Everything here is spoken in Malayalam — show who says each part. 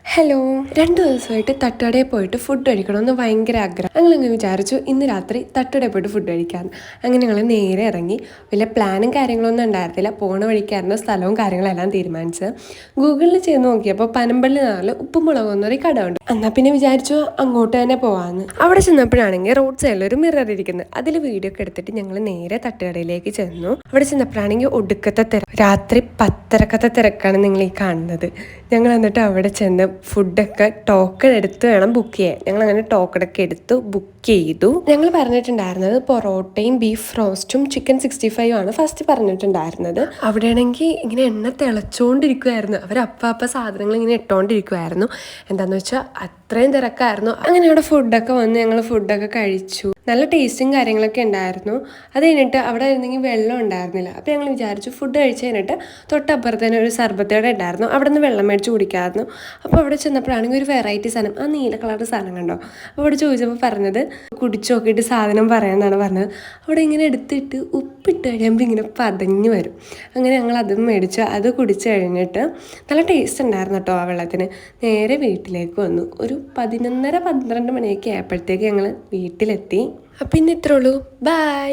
Speaker 1: ഹലോ, 2 ദിവസമായിട്ട് തട്ടുകടയിൽ പോയിട്ട് ഫുഡ് കഴിക്കണമെന്ന് ഭയങ്കര ആഗ്രഹം. ഞങ്ങളങ്ങ് വിചാരിച്ചു ഇന്ന് രാത്രി തട്ടുകടയിൽ പോയിട്ട് ഫുഡ് കഴിക്കാമെന്ന്. അങ്ങനെ ഞങ്ങൾ നേരെ ഇറങ്ങി. വലിയ പ്ലാനും കാര്യങ്ങളൊന്നും ഉണ്ടായിരുന്നില്ല. പോണ വഴിക്കായിരുന്നു സ്ഥലവും കാര്യങ്ങളെല്ലാം തീരുമാനിച്ചത്. ഗൂഗിളിൽ ചെയ്ത് നോക്കിയപ്പോൾ പനമ്പള്ളി നാളിൽ ഉപ്പും മുളകും എന്നൊരു കട ഉണ്ട്. എന്നാൽ പിന്നെ വിചാരിച്ചു അങ്ങോട്ട് തന്നെ പോകാമെന്ന്. അവിടെ ചെന്നപ്പോഴാണെങ്കിൽ റോഡ് സൈഡിൽ ഒരു മിറർ ഇരിക്കുന്നത്. അതിൽ വീഡിയോ ഒക്കെ എടുത്തിട്ട് ഞങ്ങൾ നേരെ തട്ടുകടയിലേക്ക് ചെന്നു. അവിടെ ചെന്നപ്പോഴാണെങ്കിൽ ഒടുക്കത്തെ തിരക്ക്, രാത്രി 10:30 തിരക്കാണ് നിങ്ങൾ ഈ കാണുന്നത്. ഞങ്ങൾ എന്നിട്ട് അവിടെ ചെന്ന് ഫുഡൊക്കെ ടോക്കൺ എടുത്ത് വേണം ബുക്ക് ചെയ്യാൻ. ഞങ്ങൾ അങ്ങനെ ടോക്കണൊക്കെ എടുത്ത് ബുക്ക് ചെയ്തു. ഞങ്ങൾ പറഞ്ഞിട്ടുണ്ടായിരുന്നത് പൊറോട്ടയും ബീഫ് റോസ്റ്റും ചിക്കൻ 65 ആണ് ഫസ്റ്റ് പറഞ്ഞിട്ടുണ്ടായിരുന്നത്. അവിടെയാണെങ്കിൽ ഇങ്ങനെ എണ്ണ തിളച്ചുകൊണ്ടിരിക്കുമായിരുന്നു. അവരപ്പം സാധനങ്ങൾ ഇങ്ങനെ ഇട്ടുകൊണ്ടിരിക്കുമായിരുന്നു. എന്താണെന്ന് വെച്ചാൽ അത്രയും തിരക്കായിരുന്നു. അങ്ങനെ അവിടെ ഫുഡൊക്കെ വന്ന് ഞങ്ങൾ ഫുഡൊക്കെ കഴിച്ചു. നല്ല ടേസ്റ്റും കാര്യങ്ങളൊക്കെ ഉണ്ടായിരുന്നു. അത് കഴിഞ്ഞിട്ട് അവിടെ ആയിരുന്നെങ്കിൽ വെള്ളം ഉണ്ടായിരുന്നില്ല. അപ്പോൾ ഞങ്ങൾ വിചാരിച്ചു ഫുഡ് കഴിച്ച് കഴിഞ്ഞിട്ട് തൊട്ടപ്പുറത്ത് തന്നെ ഒരു സർബത്തേടെ ഉണ്ടായിരുന്നു. അവിടെ നിന്ന് വെള്ളം മേടിച്ച് കുടിക്കാമായിരുന്നു. അപ്പോൾ അവിടെ ചെന്നപ്പോഴാണെങ്കിൽ ഒരു വെറൈറ്റി സാധനം, ആ നീല കളർ സാധനം കണ്ടോ. അപ്പോൾ അവിടെ ചോദിച്ചപ്പോൾ പറഞ്ഞത് കുടിച്ച് നോക്കിയിട്ട് സാധനം പറയാമെന്നാണ് പറഞ്ഞത്. അവിടെ ഇങ്ങനെ എടുത്തിട്ട് ഉപ്പിട്ട് കഴിയുമ്പോൾ ഇങ്ങനെ പതഞ്ഞ് വരും. അങ്ങനെ ഞങ്ങൾ അതും മേടിച്ചു. അത് കുടിച്ച് കഴിഞ്ഞിട്ട് നല്ല ടേസ്റ്റ് ഉണ്ടായിരുന്നു കേട്ടോ ആ വെള്ളത്തിന്. നേരെ വീട്ടിലേക്ക് വന്നു. ഒരു 11:30-12 മണിയൊക്കെ ആയപ്പോഴത്തേക്ക് ഞങ്ങൾ വീട്ടിലെത്തി. അപ്പം ഇന്ന് ഇത്രേ ഉള്ളൂ. ബൈ.